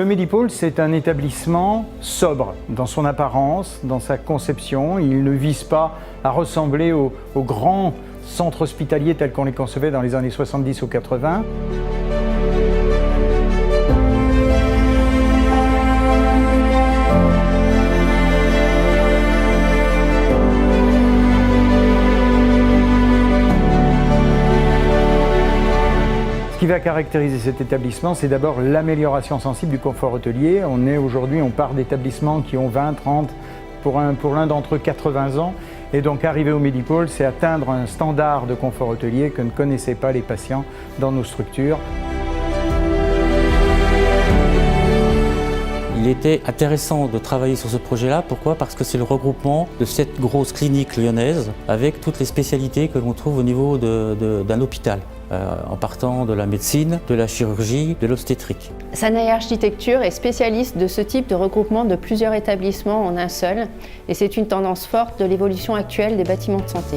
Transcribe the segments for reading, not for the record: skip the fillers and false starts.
Le Medipôle, c'est un établissement sobre dans son apparence, dans sa conception. Il ne vise pas à ressembler aux grands centres hospitaliers tels qu'on les concevait dans les années 70 ou 80. Ce qui va caractériser cet établissement, c'est d'abord l'amélioration sensible du confort hôtelier. On part d'établissements qui ont 20, 30, pour l'un d'entre eux 80 ans. Et donc arriver au Medipôle, c'est atteindre un standard de confort hôtelier que ne connaissaient pas les patients dans nos structures. Il était intéressant de travailler sur ce projet-là. Pourquoi? Parce que c'est le regroupement de cette grosse clinique lyonnaise avec toutes les spécialités que l'on trouve au niveau d'un hôpital, en partant de la médecine, de la chirurgie, de l'obstétrique. Sanaï Architecture est spécialiste de ce type de regroupement de plusieurs établissements en un seul, et c'est une tendance forte de l'évolution actuelle des bâtiments de santé.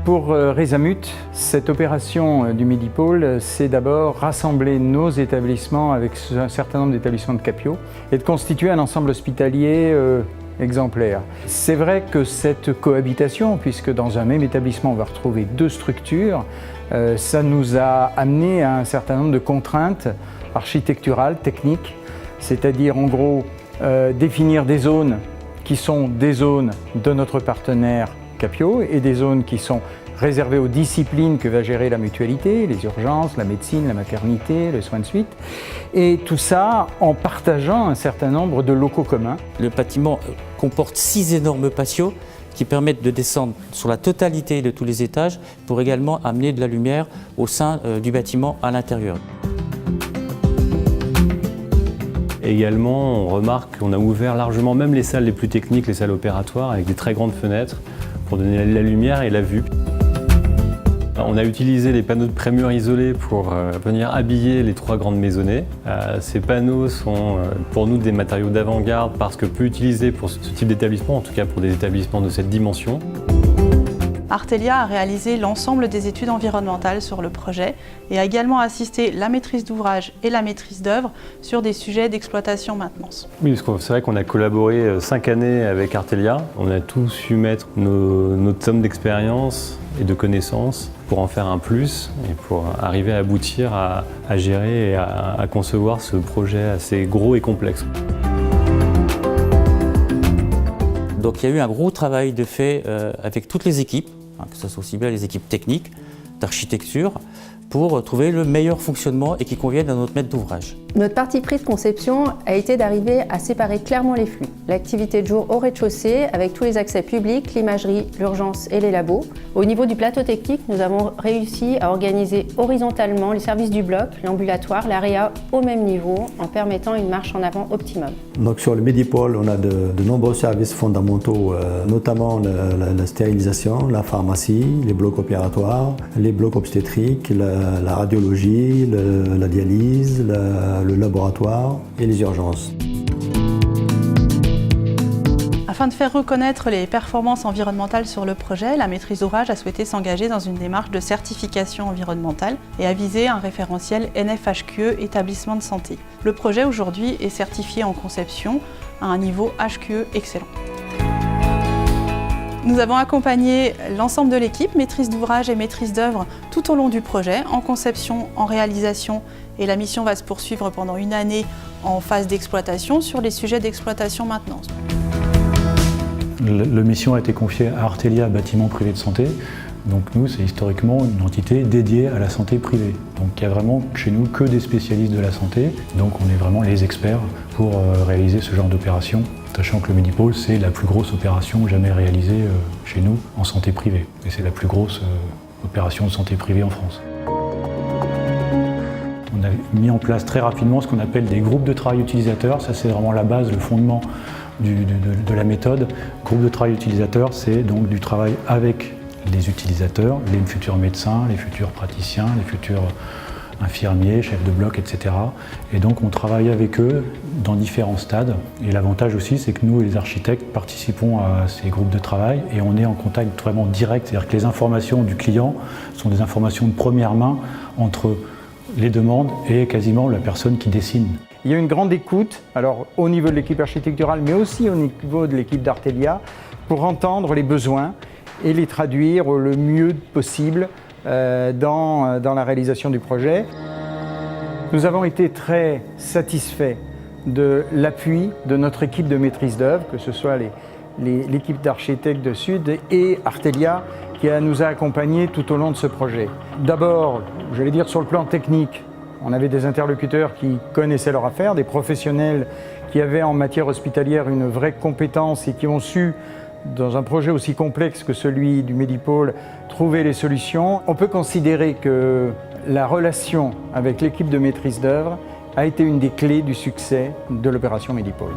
Pour Rezamut, cette opération du Medipôle, c'est d'abord rassembler nos établissements avec un certain nombre d'établissements de Capio et de constituer un ensemble hospitalier exemplaire. C'est vrai que cette cohabitation, puisque dans un même établissement on va retrouver deux structures, ça nous a amené à un certain nombre de contraintes architecturales, techniques, c'est-à-dire en gros définir des zones qui sont des zones de notre partenaire Capio et des zones qui sont réservées aux disciplines que va gérer la mutualité, les urgences, la médecine, la maternité, les soins de suite. Et tout ça en partageant un certain nombre de locaux communs. Le bâtiment comporte 6 énormes patios qui permettent de descendre sur la totalité de tous les étages pour également amener de la lumière au sein du bâtiment à l'intérieur. Également, on remarque qu'on a ouvert largement même les salles les plus techniques, les salles opératoires, avec des très grandes fenêtres pour donner la lumière et la vue. On a utilisé les panneaux de prémur isolés pour venir habiller les 3 grandes maisonnées. Ces panneaux sont pour nous des matériaux d'avant-garde parce que peu utilisés pour ce type d'établissement, en tout cas pour des établissements de cette dimension. Artelia a réalisé l'ensemble des études environnementales sur le projet et a également assisté la maîtrise d'ouvrage et la maîtrise d'œuvre sur des sujets d'exploitation-maintenance. Oui, parce que c'est vrai qu'on a collaboré 5 années avec Artelia. On a tous su mettre notre somme d'expérience et de connaissances pour en faire un plus et pour arriver à aboutir à gérer et à concevoir ce projet assez gros et complexe. Donc il y a eu un gros travail de fait avec toutes les équipes, que ce soit aussi bien les équipes techniques, d'architecture, pour trouver le meilleur fonctionnement et qui convienne à notre maître d'ouvrage. Notre parti pris de conception a été d'arriver à séparer clairement les flux. L'activité de jour au rez-de-chaussée avec tous les accès publics, l'imagerie, l'urgence et les labos. Au niveau du plateau technique, nous avons réussi à organiser horizontalement les services du bloc, l'ambulatoire, l'AREA au même niveau en permettant une marche en avant optimum. Donc sur le Medipôle, on a de nombreux services fondamentaux, notamment la stérilisation, la pharmacie, les blocs opératoires, les blocs obstétriques, la radiologie, la dialyse, le laboratoire et les urgences. Afin de faire reconnaître les performances environnementales sur le projet, la maîtrise d'ouvrage a souhaité s'engager dans une démarche de certification environnementale et a visé un référentiel NFHQE établissement de santé. Le projet aujourd'hui est certifié en conception à un niveau HQE excellent. Nous avons accompagné l'ensemble de l'équipe, maîtrise d'ouvrage et maîtrise d'œuvre, tout au long du projet, en conception, en réalisation, et la mission va se poursuivre pendant une année en phase d'exploitation sur les sujets d'exploitation-maintenance. La mission a été confiée à Artelia Bâtiment Privé de Santé. Donc nous, c'est historiquement une entité dédiée à la santé privée. Donc il n'y a vraiment chez nous que des spécialistes de la santé. Donc on est vraiment les experts pour réaliser ce genre d'opération. Sachant que le Medipôle, c'est la plus grosse opération jamais réalisée chez nous en santé privée. Et c'est la plus grosse opération de santé privée en France. On a mis en place très rapidement ce qu'on appelle des groupes de travail utilisateurs. Ça, c'est vraiment la base, le fondement de la méthode. Groupe de travail utilisateur, c'est donc du travail avec les utilisateurs, les futurs médecins, les futurs praticiens, les futurs infirmiers, chefs de bloc, etc. Et donc on travaille avec eux dans différents stades. Et l'avantage aussi, c'est que nous, les architectes, participons à ces groupes de travail et on est en contact vraiment direct. C'est-à-dire que les informations du client sont des informations de première main entre les demandes et quasiment la personne qui dessine. Il y a une grande écoute, alors au niveau de l'équipe architecturale, mais aussi au niveau de l'équipe d'Artelia, pour entendre les besoins et les traduire le mieux possible dans la réalisation du projet. Nous avons été très satisfaits de l'appui de notre équipe de maîtrise d'œuvre, que ce soit l'équipe d'architectes de Sud et Artelia, qui nous a accompagnés tout au long de ce projet. D'abord, j'allais dire sur le plan technique, on avait des interlocuteurs qui connaissaient leur affaire, des professionnels qui avaient en matière hospitalière une vraie compétence et qui ont su, dans un projet aussi complexe que celui du Medipôle, trouver les solutions. On peut considérer que la relation avec l'équipe de maîtrise d'œuvre a été une des clés du succès de l'opération Medipôle.